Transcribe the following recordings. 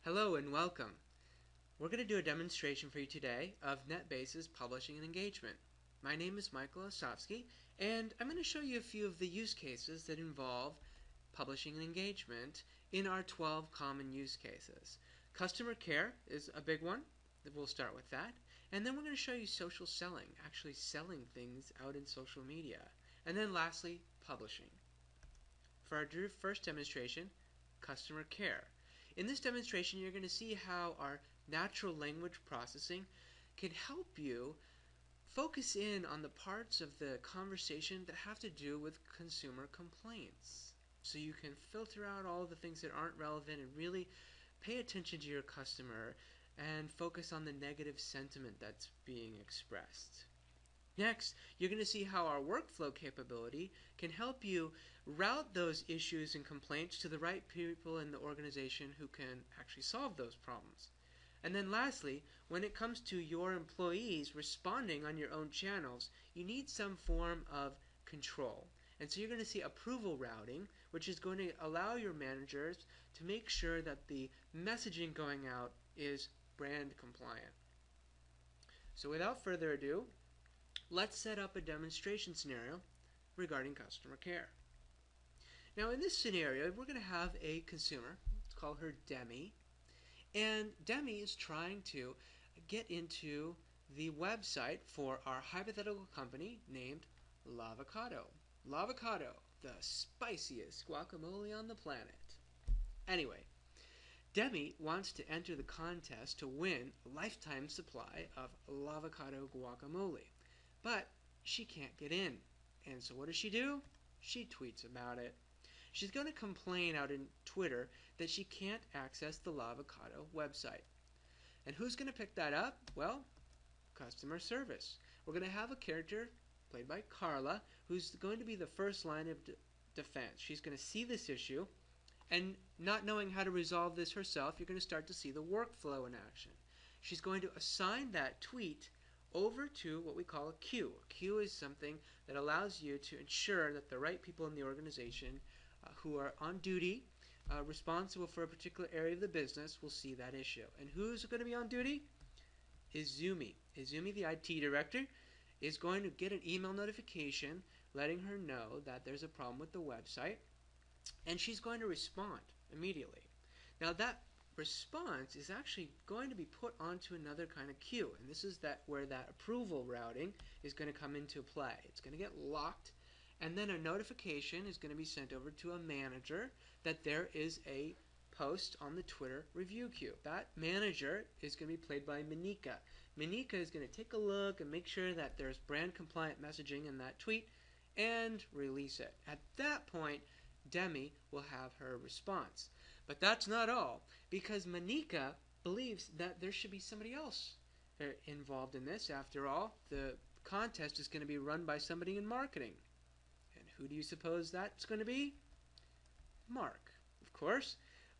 Hello and welcome. We're going to do a demonstration for you today of NetBase's publishing and engagement. My name is Michael Ostrovsky, and I'm going to show you a few of the use cases that involve publishing and engagement in our 12 common use cases. Customer care is a big one. We'll start with that. And then we're going to show you social selling, actually selling things out in social media. And then lastly, publishing. For our first demonstration, customer care. In this demonstration, you're going to see how our natural language processing can help you focus in on the parts of the conversation that have to do with consumer complaints. So you can filter out all the things that aren't relevant and really pay attention to your customer and focus on the negative sentiment that's being expressed. Next, you're going to see how our workflow capability can help you route those issues and complaints to the right people in the organization who can actually solve those problems. And then lastly, when it comes to your employees responding on your own channels, you need some form of control. And so you're going to see approval routing, which is going to allow your managers to make sure that the messaging going out is brand compliant. So without further ado, let's set up a demonstration scenario regarding customer care. Now in this scenario, we're going to have a consumer. Let's call her Demi. And Demi is trying to get into the website for our hypothetical company named Lavocado. Lavocado, the spiciest guacamole on the planet. Anyway, Demi wants to enter the contest to win a lifetime supply of Lavocado guacamole. But she can't get in. And so what does she do? She tweets about it. She's going to complain out in Twitter that she can't access the Lavocado website. And who's going to pick that up? Well, customer service. We're going to have a character played by Carla who's going to be the first line of defense. She's going to see this issue, and not knowing how to resolve this herself, you're going to start to see the workflow in action. She's going to assign that tweet over to what we call a queue. A queue is something that allows you to ensure that the right people in the organization who are on duty, responsible for a particular area of the business, will see that issue. And who's going to be on duty? Izumi. Izumi, the IT director, is going to get an email notification letting her know that there's a problem with the website, and she's going to respond immediately. Now that response is actually going to be put onto another kind of queue, and this is where that approval routing is going to come into play. It's going to get locked, and then a notification is going to be sent over to a manager that there is a post on the Twitter review queue. That manager is going to be played by Monika. Monika is going to take a look and make sure that there's brand compliant messaging in that tweet and release it. At that point, Demi will have her response. But that's not all, because Monika believes that there should be somebody else involved in this. After all, the contest is going to be run by somebody in marketing. And who do you suppose that's going to be? Mark. Of course,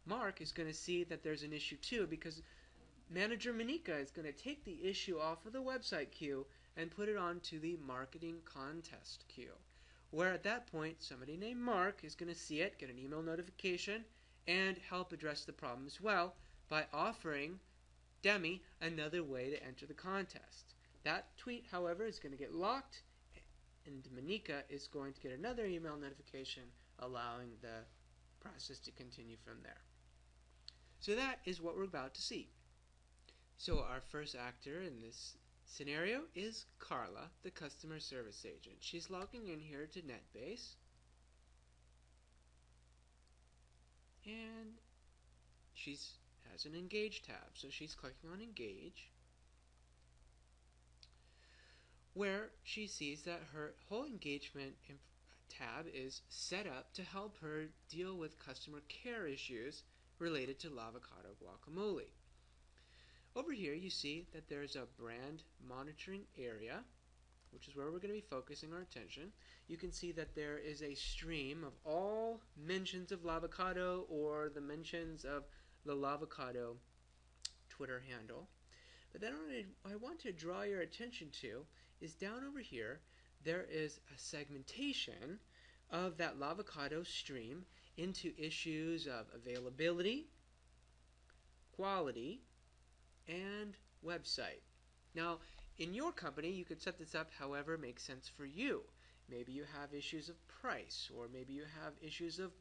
Mark is going to see that there's an issue too, because Manager Monika is going to take the issue off of the website queue and put it onto the marketing contest queue, where at that point somebody named Mark is going to see it, get an email notification, and help address the problem as well by offering Demi another way to enter the contest. That tweet, however, is going to get locked, and Monika is going to get another email notification allowing the process to continue from there. So that is what we're about to see. So our first actor in this scenario is Carla, the customer service agent. She's logging in here to NetBase, and she has an Engage tab. So she's clicking on Engage, where she sees that her whole engagement tab is set up to help her deal with customer care issues related to Lavocado guacamole. Over here you see that there's a brand monitoring area, which is where we're going to be focusing our attention. You can see that there is a stream of all mentions of Lavocado or the mentions of the Lavocado Twitter handle. But then what I want to draw your attention to is down over here, there is a segmentation of that Lavocado stream into issues of availability, quality, and website. Now, in your company, you could set this up however makes sense for you. Maybe you have issues of price, or maybe you have issues of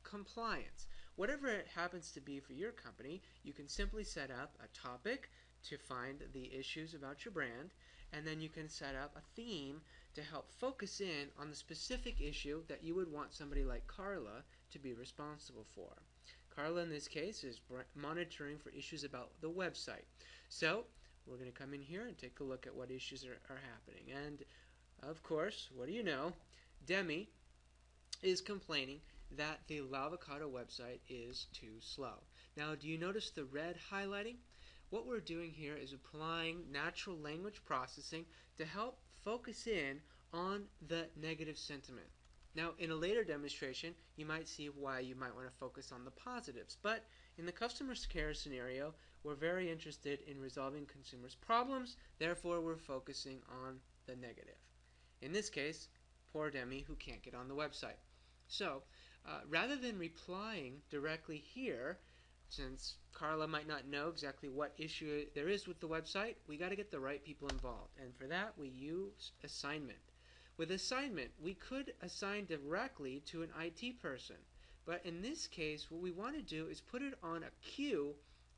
compliance. Whatever it happens to be for your company, you can simply set up a topic to find the issues about your brand, and then you can set up a theme to help focus in on the specific issue that you would want somebody like Carla to be responsible for. Carla, in this case, is monitoring for issues about the website. So we're going to come in here and take a look at what issues are happening. And, of course, what do you know? Demi is complaining that the Lavocado website is too slow. Now, do you notice the red highlighting? What we're doing here is applying natural language processing to help focus in on the negative sentiment. Now, in a later demonstration, you might see why you might want to focus on the positives. But in the customer care scenario, we're very interested in resolving consumers' problems. Therefore, we're focusing on the negative. In this case, poor Demi who can't get on the website. So, rather than replying directly here, since Carla might not know exactly what issue there is with the website, we got to get the right people involved. And for that, we use assignment. With assignment, we could assign directly to an IT person. But in this case, what we want to do is put it on a queue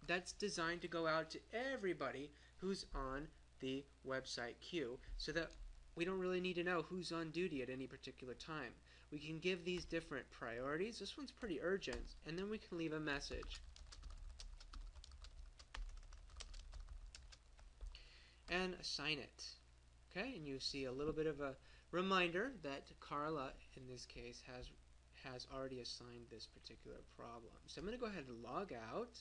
that's designed to go out to everybody who's on the website queue, so that we don't really need to know who's on duty at any particular time. We can give these different priorities. This one's pretty urgent, and then we can leave a message. And assign it. Okay, and you see a little bit of a reminder that Carla, in this case, has already assigned this particular problem. So I'm going to go ahead and log out,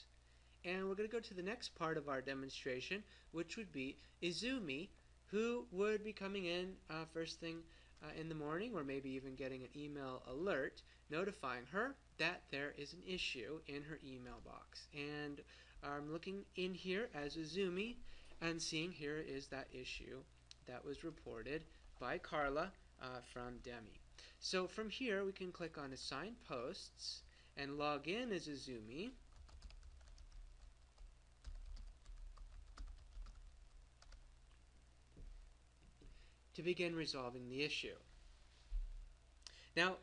and we're going to go to the next part of our demonstration, which would be Izumi, who would be coming in first thing in the morning, or maybe even getting an email alert notifying her that there is an issue in her email box. And I'm looking in here as Izumi and seeing here is that issue that was reported by Carla from Demi. So from here we can click on Assign Posts and log in as Izumi. To begin resolving the issue. Now,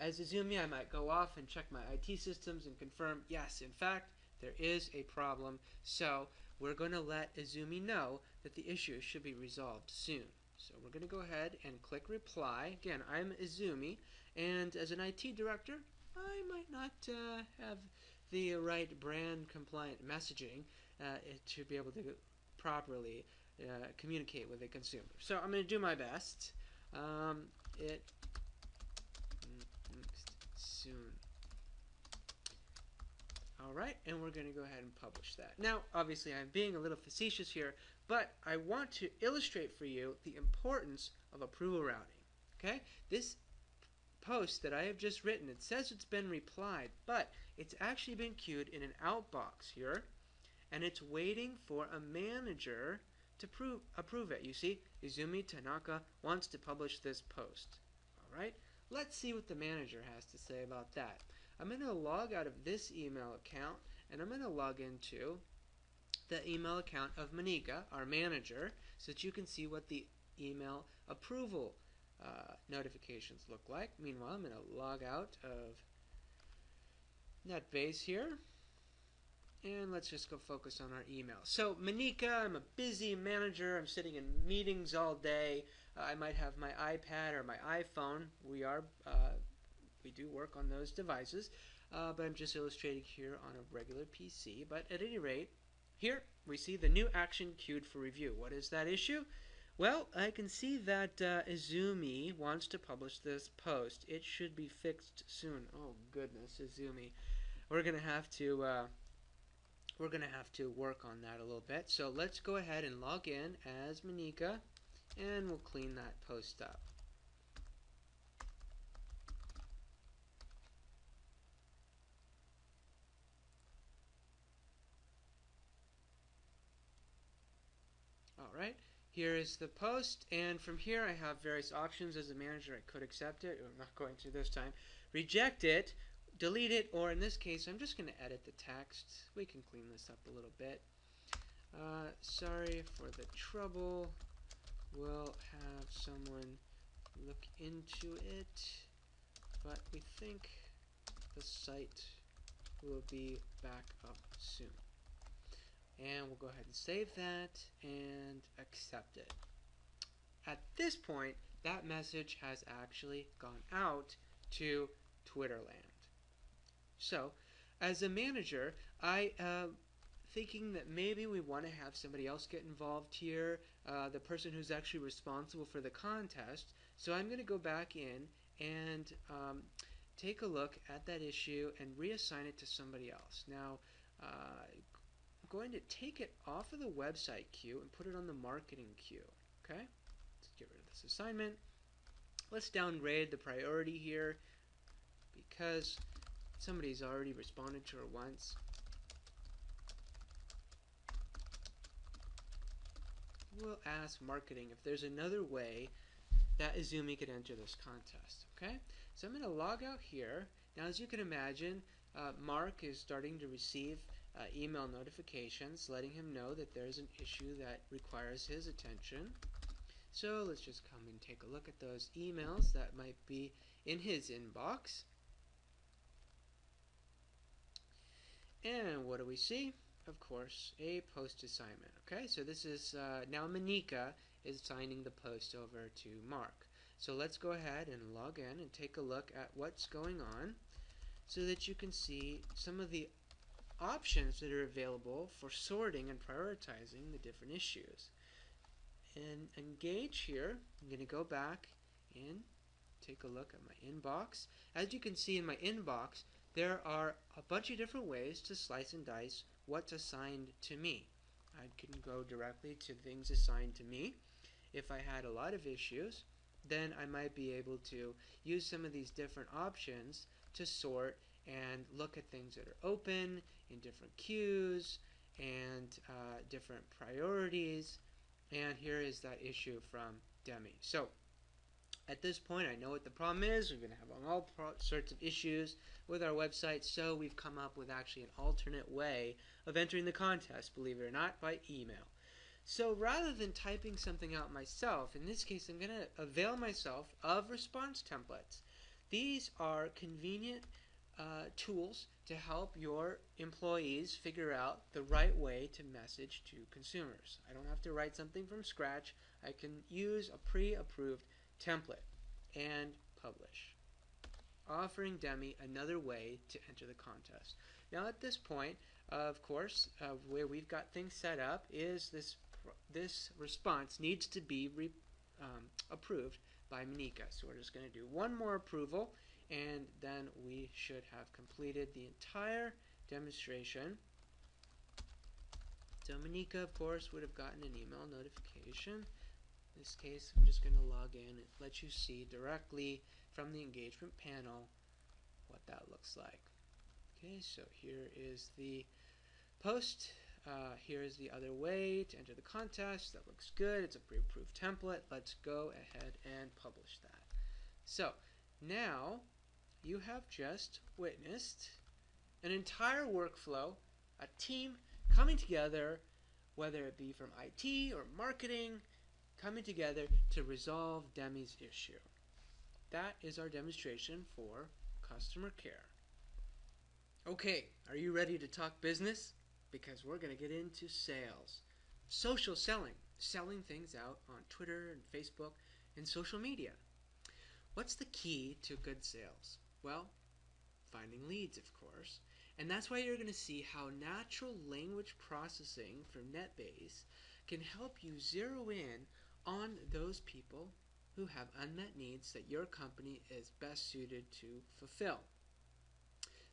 as Izumi, I might go off and check my IT systems and confirm, yes, in fact, there is a problem. So we're going to let Izumi know that the issue should be resolved soon. So we're going to go ahead and click Reply. Again, I'm Izumi, and as an IT director, I might not have the right brand compliant messaging to be able to properly communicate with a consumer. So I'm going to do my best. It soon. Alright, and we're going to go ahead and publish that. Now, obviously, I'm being a little facetious here, but I want to illustrate for you the importance of approval routing. Okay? This post that I have just written, it says it's been replied, but it's actually been queued in an outbox here, and it's waiting for a manager to approve it. You see, Izumi Tanaka wants to publish this post. Alright? Let's see what the manager has to say about that. I'm going to log out of this email account, and I'm going to log into the email account of Monika, our manager, so that you can see what the email approval notifications look like. Meanwhile, I'm going to log out of NetBase here. And let's just go focus on our email. So, Monika, I'm a busy manager. I'm sitting in meetings all day. I might have my iPad or my iPhone. We do work on those devices, but I'm just illustrating here on a regular PC. But at any rate, here we see the new action queued for review. What is that issue? Well, I can see that Izumi wants to publish this post. It should be fixed soon. Oh goodness, Izumi. We're gonna have to work on that a little bit. So let's go ahead and log in as Monika, and we'll clean that post up. Alright, here is the post, and from here I have various options. As a manager, I could accept it. I'm not going to this time. Reject it. delete it, or in this case, I'm just going to edit the text. We can clean this up a little bit. Sorry for the trouble. We'll have someone look into it, but we think the site will be back up soon. And we'll go ahead and save that and accept it. At this point, that message has actually gone out to Twitterland. So, as a manager, I thinking that maybe we want to have somebody else get involved here, the person who's actually responsible for the contest. So I'm going to go back in and take a look at that issue and reassign it to somebody else. Now, I'm going to take it off of the website queue and put it on the marketing queue. Okay? Let's get rid of this assignment. Let's downgrade the priority here because somebody's already responded to her once. We'll ask marketing if there's another way that Izumi could enter this contest. Okay, so I'm going to log out here. Now, as you can imagine, Mark is starting to receive email notifications letting him know that there's an issue that requires his attention. So let's just come and take a look at those emails that might be in his inbox. And what do we see? Of course, a post assignment. Okay, so this is now Monika is signing the post over to Mark. So let's go ahead and log in and take a look at what's going on so that you can see some of the options that are available for sorting and prioritizing the different issues. And Engage here, I'm going to go back and take a look at my inbox. As you can see in my inbox, there are a bunch of different ways to slice and dice what's assigned to me. I can go directly to things assigned to me. If I had a lot of issues, then I might be able to use some of these different options to sort and look at things that are open in different queues and different priorities. And here is that issue from Demi. So at this point, I know what the problem is. We've been having all sorts of issues with our website, so we've come up with actually an alternate way of entering the contest, believe it or not, by email. So rather than typing something out myself, in this case, I'm going to avail myself of response templates. These are convenient tools to help your employees figure out the right way to message to consumers. I don't have to write something from scratch. I can use a pre-approved template and publish, offering Demi another way to enter the contest. Now at this point, of course, where we've got things set up is this response needs to be approved by Monika. So we're just going to do one more approval, and then we should have completed the entire demonstration. So Monika, of course, would have gotten an email notification. In this case, I'm just going to log in and let you see directly from the engagement panel what that looks like. Okay, so here is the post. Here is the other way to enter the contest. That looks good. It's a pre-approved template. Let's go ahead and publish that. So now you have just witnessed an entire workflow, a team coming together, whether it be from IT or marketing, coming together to resolve Demi's issue. That is our demonstration for customer care. Okay, are you ready to talk business? Because we're going to get into sales. Social selling. Selling things out on Twitter and Facebook and social media. What's the key to good sales? Well, finding leads, of course. And that's why you're going to see how natural language processing from NetBase can help you zero in on those people who have unmet needs that your company is best suited to fulfill.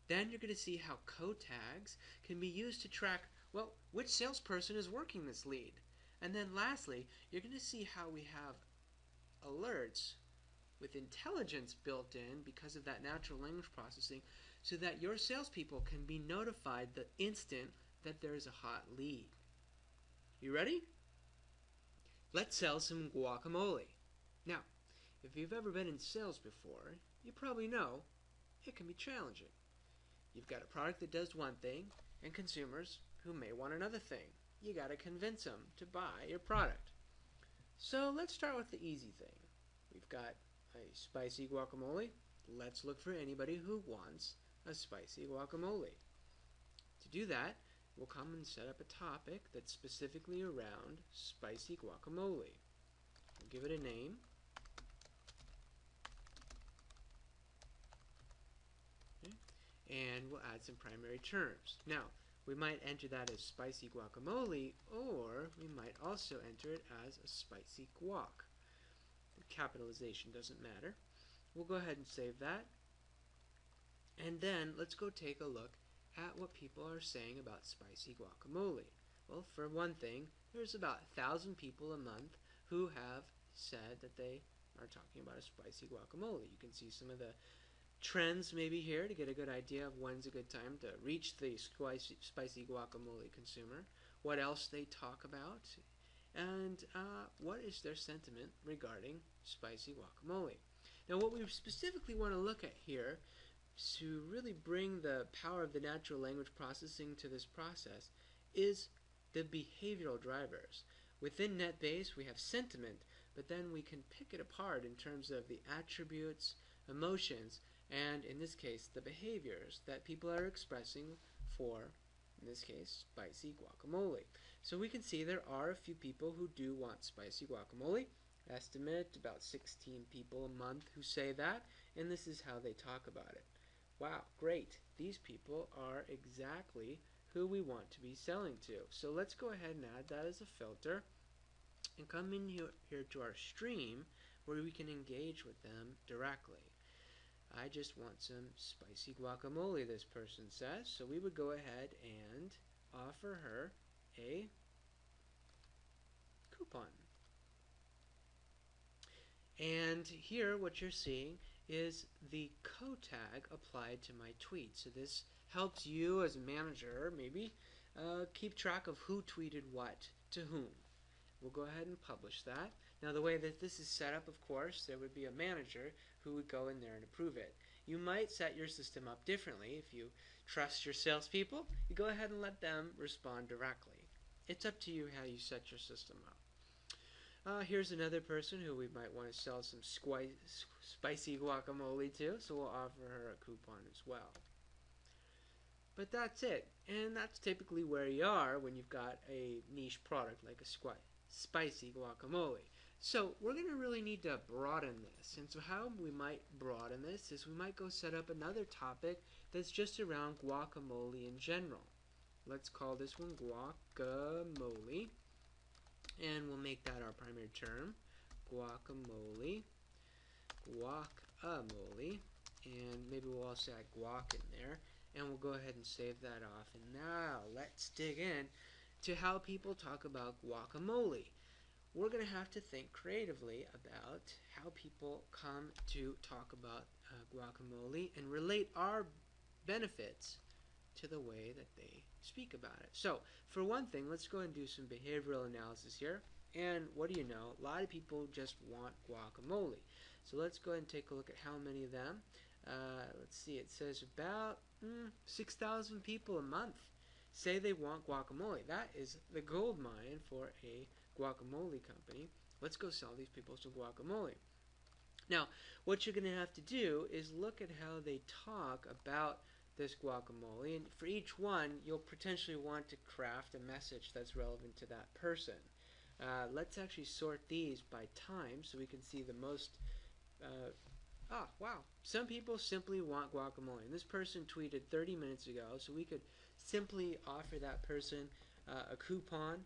Then you're going to see how code tags can be used to track, well, which salesperson is working this lead. And then lastly, you're going to see how we have alerts with intelligence built in because of that natural language processing so that your salespeople can be notified the instant that there is a hot lead. You ready? Let's sell some guacamole. Now, if you've ever been in sales before, you probably know it can be challenging. You've got a product that does one thing and consumers who may want another thing. You got to convince them to buy your product. So let's start with the easy thing. We've got a spicy guacamole. Let's look for anybody who wants a spicy guacamole. To do that, we'll come and set up a topic that's specifically around spicy guacamole. We'll give it a name. Okay. And we'll add some primary terms. Now, we might enter that as spicy guacamole, or we might also enter it as a spicy guac. The capitalization doesn't matter. We'll go ahead and save that. And then let's go take a look at what people are saying about spicy guacamole. Well, for one thing, there's about 1,000 people a month who have said that they are talking about a spicy guacamole. You can see some of the trends maybe here to get a good idea of when's a good time to reach the spicy guacamole consumer, what else they talk about, and what is their sentiment regarding spicy guacamole. Now, what we specifically want to look at here to really bring the power of the natural language processing to this process is the behavioral drivers. Within NetBase, we have sentiment, but then we can pick it apart in terms of the attributes, emotions, and in this case, the behaviors that people are expressing for, in this case, spicy guacamole. So we can see there are a few people who do want spicy guacamole. Estimate about 16 people a month who say that, and this is how they talk about it. Wow, great. These people are exactly who we want to be selling to. So let's go ahead and add that as a filter and come in here to our stream where we can engage with them directly. I just want some spicy guacamole, this person says. So we would go ahead and offer her a coupon. And here what you're seeing is the code tag applied to my tweet. So this helps you as a manager maybe keep track of who tweeted what to whom. We'll go ahead and publish that. Now the way that this is set up, of course, there would be a manager who would go in there and approve it. You might set your system up differently. If you trust your salespeople, you go ahead and let them respond directly. It's up to you how you set your system up. Here's another person who we might want to sell some spicy guacamole to, so we'll offer her a coupon as well. But that's it, and that's typically where you are when you've got a niche product like a spicy guacamole. So we're going to really need to broaden this, and so how we might broaden this is we might go set up another topic that's just around guacamole in general. Let's call this one guacamole. And we'll make that our primary term, guacamole, and maybe we'll also add guac in there, and we'll go ahead and save that off. And now let's dig in to how people talk about guacamole. We're going to have to think creatively about how people come to talk about guacamole and relate our benefits to the way that they speak about it. So, for one thing, let's go and do some behavioral analysis here. And what do you know? A lot of people just want guacamole. So let's go ahead and take a look at how many of them. Let's see, it says about 6,000 people a month say they want guacamole. That is the gold mine for a guacamole company. Let's go sell these people some guacamole. Now, what you're going to have to do is look at how they talk about this guacamole, and for each one you'll potentially want to craft a message that's relevant to that person. Let's actually sort these by time so we can see the most wow, some people simply want guacamole, and this person tweeted 30 minutes ago, so we could simply offer that person a coupon,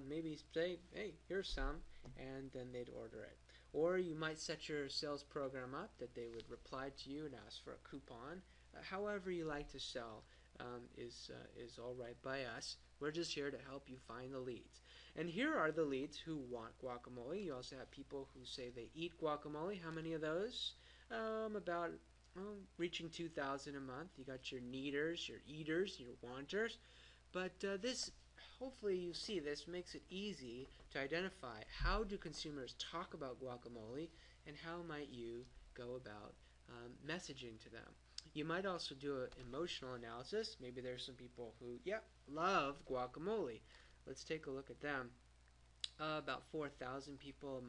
maybe say, hey, here's some, and then they'd order it. Or you might set your sales program up that they would reply to you and ask for a coupon. However you like to sell is all right by us. We're just here to help you find the leads. And here are the leads who want guacamole. You also have people who say they eat guacamole. How many of those? About reaching 2,000 a month. You got your needers, your eaters, your wanters. But this, hopefully you see this, makes it easy to identify how do consumers talk about guacamole and how might you go about messaging to them. You might also do an emotional analysis. Maybe there's some people who, love guacamole. Let's take a look at them. About 4,000 people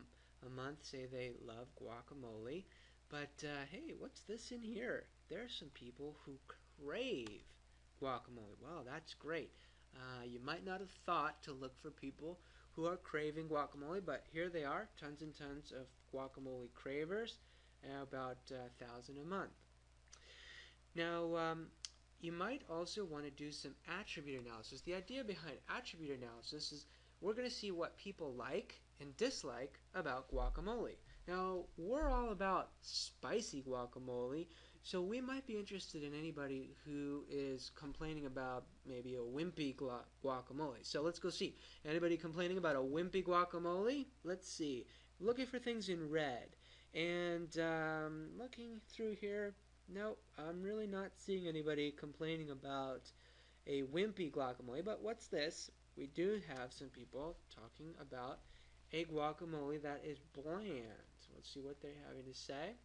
a month say they love guacamole. But hey, what's this in here? There are some people who crave guacamole. Wow, that's great. You might not have thought to look for people who are craving guacamole, but here they are, tons and tons of guacamole cravers, about 1,000 a month. Now, you might also want to do some attribute analysis. The idea behind attribute analysis is we're going to see what people like and dislike about guacamole. Now, we're all about spicy guacamole, so we might be interested in anybody who is complaining about maybe a wimpy guacamole. So let's go see. Anybody complaining about a wimpy guacamole? Let's see. Looking for things in red. And looking through here, no, I'm really not seeing anybody complaining about a wimpy guacamole. But what's this? We do have some people talking about a guacamole that is bland. Let's see what they're having to say.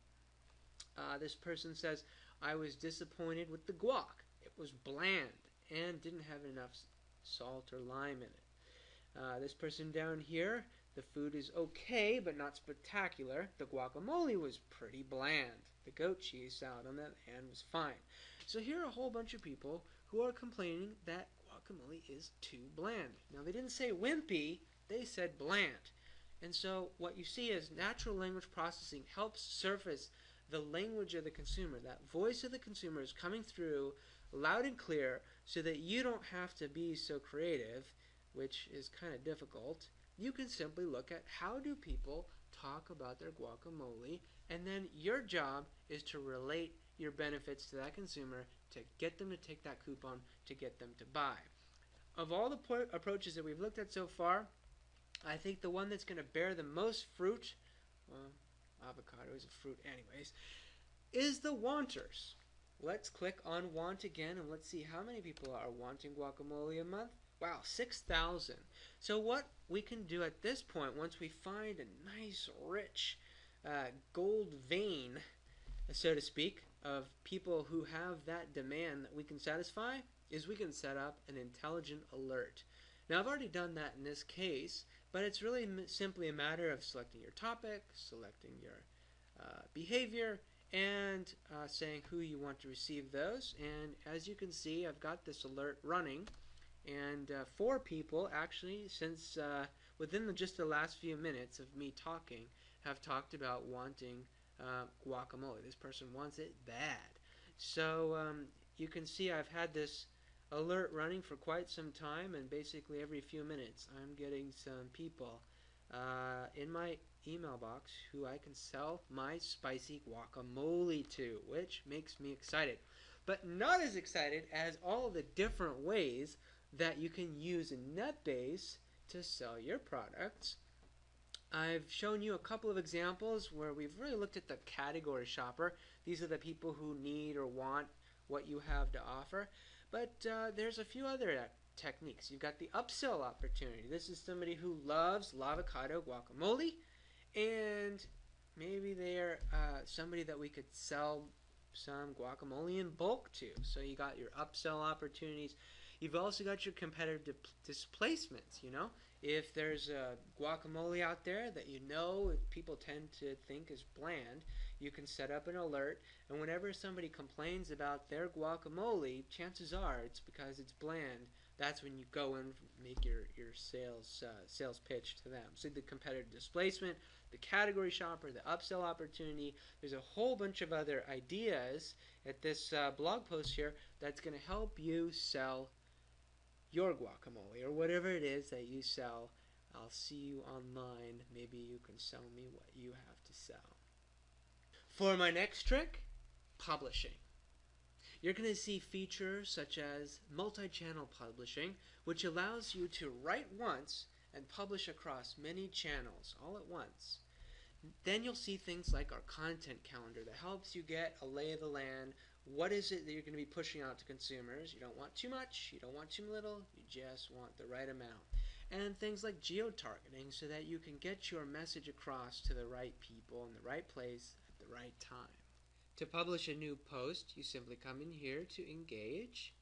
This person says, I was disappointed with the guac. It was bland and didn't have enough salt or lime in it. This person down here, the food is okay, but not spectacular. The guacamole was pretty bland. The goat cheese salad, on the other hand, was fine. So here are a whole bunch of people who are complaining that guacamole is too bland. Now, they didn't say wimpy, they said bland. And so what you see is natural language processing helps surface the language of the consumer. That voice of the consumer is coming through loud and clear so that you don't have to be so creative, which is kind of difficult. You can simply look at how do people talk about their guacamole, and then your job is to relate your benefits to that consumer to get them to take that coupon, to get them to buy. Of all the approaches that we've looked at so far, I think the one that's going to bear the most fruit, well, avocado is a fruit anyways, is the wanters. Let's click on want again and let's see how many people are wanting guacamole a month. Wow, 6,000. So what we can do at this point, once we find a nice, rich gold vein, so to speak, of people who have that demand that we can satisfy, is we can set up an intelligent alert. Now, I've already done that in this case, but it's really simply a matter of selecting your topic, selecting your behavior, and saying who you want to receive those. And as you can see, I've got this alert running. And 4 people actually, since within just the last few minutes of me talking, have talked about wanting guacamole. This person wants it bad. So you can see I've had this alert running for quite some time, and basically every few minutes I'm getting some people in my email box who I can sell my spicy guacamole to, which makes me excited. But not as excited as all of the different ways that you can use in NetBase to sell your products. I've shown you a couple of examples where we've really looked at the category shopper. These are the people who need or want what you have to offer. But there's a few other techniques. You've got the upsell opportunity. This is somebody who loves l'avocado guacamole, and maybe they're somebody that we could sell some guacamole in bulk to. So you got your upsell opportunities. You've also got your competitive displacements, If there's a guacamole out there that people tend to think is bland, you can set up an alert, and whenever somebody complains about their guacamole, chances are it's because it's bland. That's when you go and make your sales pitch to them. So the competitive displacement, the category shopper, the upsell opportunity. There's a whole bunch of other ideas at this blog post here that's going to help you sell your guacamole or whatever it is that you sell. I'll see you online. Maybe you can sell me what you have to sell. For my next trick, publishing. You're going to see features such as multi-channel publishing, which allows you to write once and publish across many channels all at once. Then you'll see things like our content calendar that helps you get a lay of the land. What is it that you're going to be pushing out to consumers? You don't want too much, you don't want too little, you just want the right amount. And things like geo-targeting so that you can get your message across to the right people in the right place at the right time. To publish a new post, you simply come in here to Engage,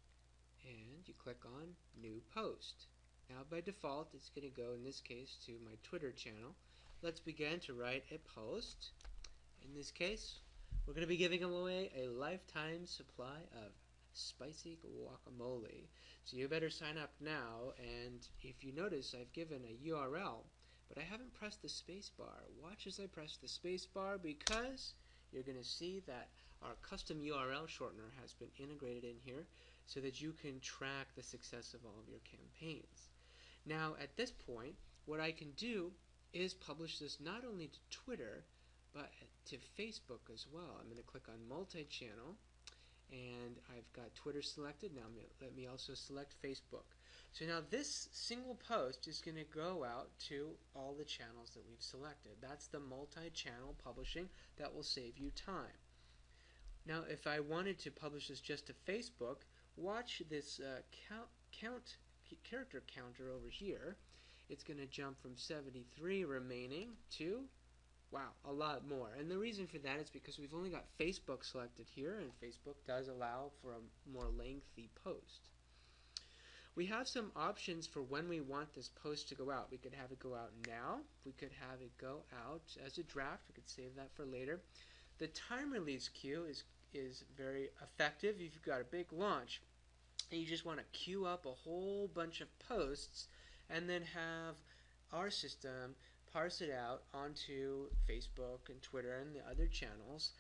and you click on New Post. Now by default, it's going to go, in this case, to my Twitter channel. Let's begin to write a post. In this case, we're going to be giving away a lifetime supply of spicy guacamole. So you better sign up now, and if you notice, I've given a URL, but I haven't pressed the space bar. Watch as I press the space bar, because you're going to see that our custom URL shortener has been integrated in here so that you can track the success of all of your campaigns. Now at this point, what I can do is publish this not only to Twitter, but to Facebook as well. I'm going to click on multi-channel, and I've got Twitter selected. Now let me also select Facebook. So now this single post is going to go out to all the channels that we've selected. That's the multi-channel publishing that will save you time. Now if I wanted to publish this just to Facebook, watch this character counter over here. It's going to jump from 73 remaining to, wow, a lot more. And the reason for that is because we've only got Facebook selected here, and Facebook does allow for a more lengthy post. We have some options for when we want this post to go out. We could have it go out now. We could have it go out as a draft. We could save that for later. The time release queue is very effective if you've got a big launch and you just want to queue up a whole bunch of posts and then have our system parse it out onto Facebook and Twitter and the other channels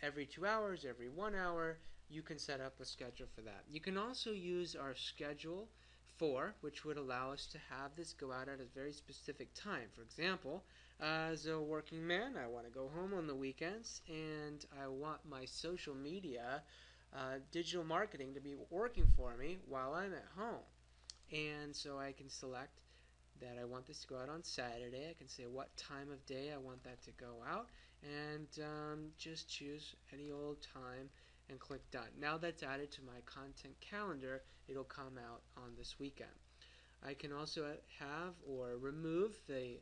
every 2 hours, every 1 hour. You can set up a schedule for that. You can also use our schedule for, which would allow us to have this go out at a very specific time. For example, as a working man, I want to go home on the weekends and I want my social media digital marketing to be working for me while I'm at home. And so I can select that I want this to go out on Saturday. I can say what time of day I want that to go out, and just choose any old time and click done. Now that's added to my content calendar, it'll come out on this weekend. I can also have or remove the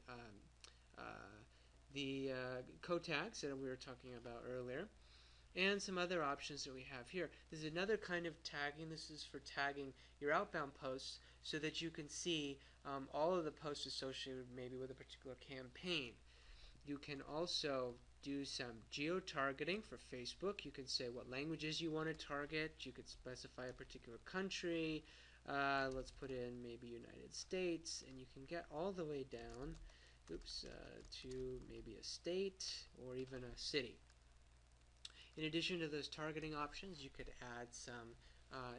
code tags that we were talking about earlier, and some other options that we have here. This is another kind of tagging. This is for tagging your outbound posts so that you can see all of the posts associated maybe with a particular campaign. You can also do some geo-targeting for Facebook. You can say what languages you want to target. You could specify a particular country. Let's put in maybe United States, and you can get all the way down to maybe a state or even a city. In addition to those targeting options, you could add some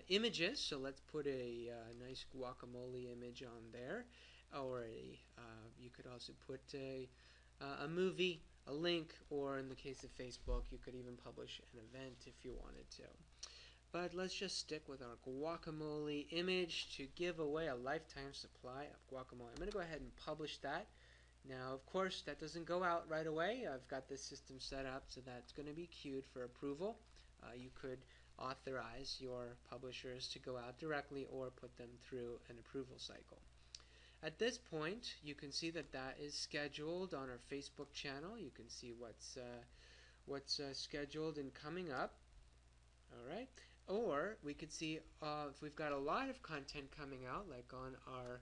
images. So let's put a nice guacamole image on there, or you could also put a movie, a link, or in the case of Facebook, you could even publish an event if you wanted to. But let's just stick with our guacamole image to give away a lifetime supply of guacamole. I'm going to go ahead and publish that. Now, of course, that doesn't go out right away. I've got this system set up so that's going to be queued for approval. You could authorize your publishers to go out directly or put them through an approval cycle. At this point, you can see that that is scheduled on our Facebook channel. You can see what's scheduled and coming up. All right. Or we could see if we've got a lot of content coming out, like on our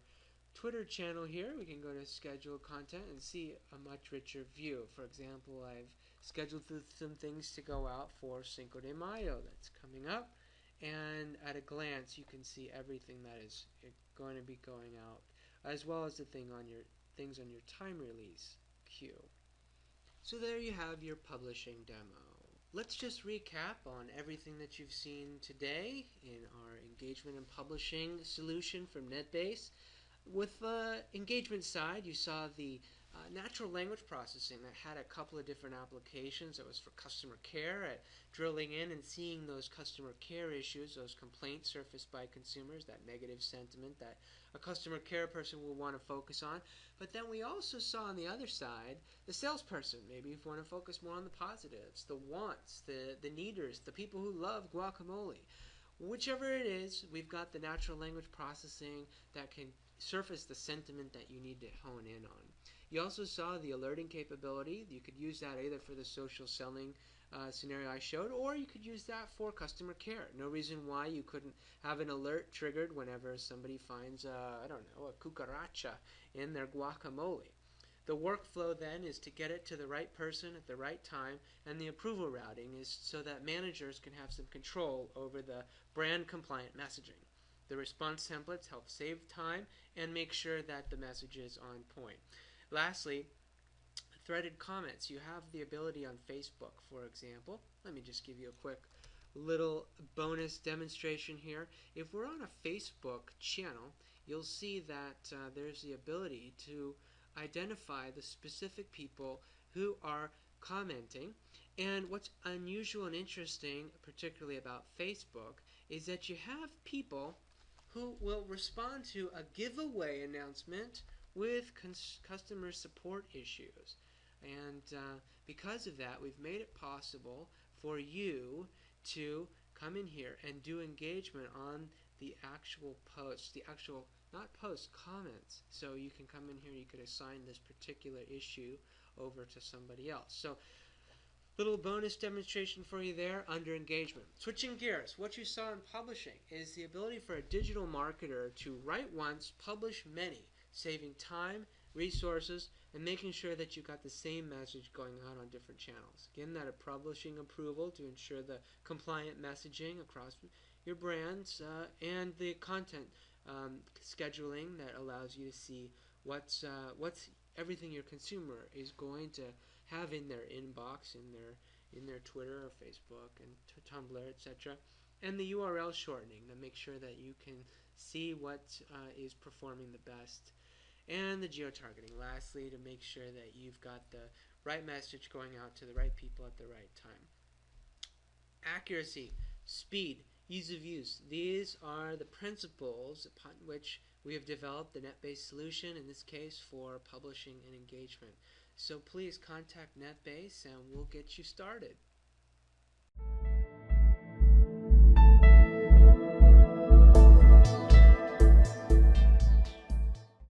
Twitter channel here, we can go to schedule content and see a much richer view. For example, I've scheduled some things to go out for Cinco de Mayo that's coming up, and at a glance you can see everything that is going to be going out, as well as the things on your time release queue. So there you have your publishing demo. Let's just recap on everything that you've seen today in our engagement and publishing solution from NetBase. With the engagement side, you saw the natural language processing that had a couple of different applications. That was for customer care, at drilling in and seeing those customer care issues, those complaints surfaced by consumers, that negative sentiment that a customer care person will want to focus on. But then we also saw on the other side the salesperson. Maybe if you want to focus more on the positives, the wants, the needers, the people who love guacamole. Whichever it is, we've got the natural language processing that can surface the sentiment that you need to hone in on. You also saw the alerting capability. You could use that either for the social selling scenario I showed, or you could use that for customer care. No reason why you couldn't have an alert triggered whenever somebody finds, I don't know, a cucaracha in their guacamole. The workflow then is to get it to the right person at the right time, and the approval routing is so that managers can have some control over the brand compliant messaging. The response templates help save time and make sure that the message is on point. Lastly, threaded comments. You have the ability on Facebook, for example. Let me just give you a quick little bonus demonstration here. If we're on a Facebook channel, you'll see that there's the ability to identify the specific people who are commenting. And what's unusual and interesting, particularly about Facebook, is that you have people who will respond to a giveaway announcement with customer support issues. And because of that, we've made it possible for you to come in here and do engagement on the actual posts, not posts, comments. So you can come in here, you could assign this particular issue over to somebody else. So little bonus demonstration for you there under engagement. Switching gears, what you saw in publishing is the ability for a digital marketer to write once, publish many, saving time, resources, and making sure that you've got the same message going out on different channels. Again, that a publishing approval to ensure the compliant messaging across your brands, and the content scheduling that allows you to see what's everything your consumer is going to have in their inbox, in their Twitter or Facebook and Tumblr, etc. And the URL shortening to make sure that you can see what is performing the best. And the geo-targeting, lastly, to make sure that you've got the right message going out to the right people at the right time. Accuracy, speed, ease of use. These are the principles upon which we have developed the NetBase solution, in this case for publishing and engagement. So please contact NetBase and we'll get you started.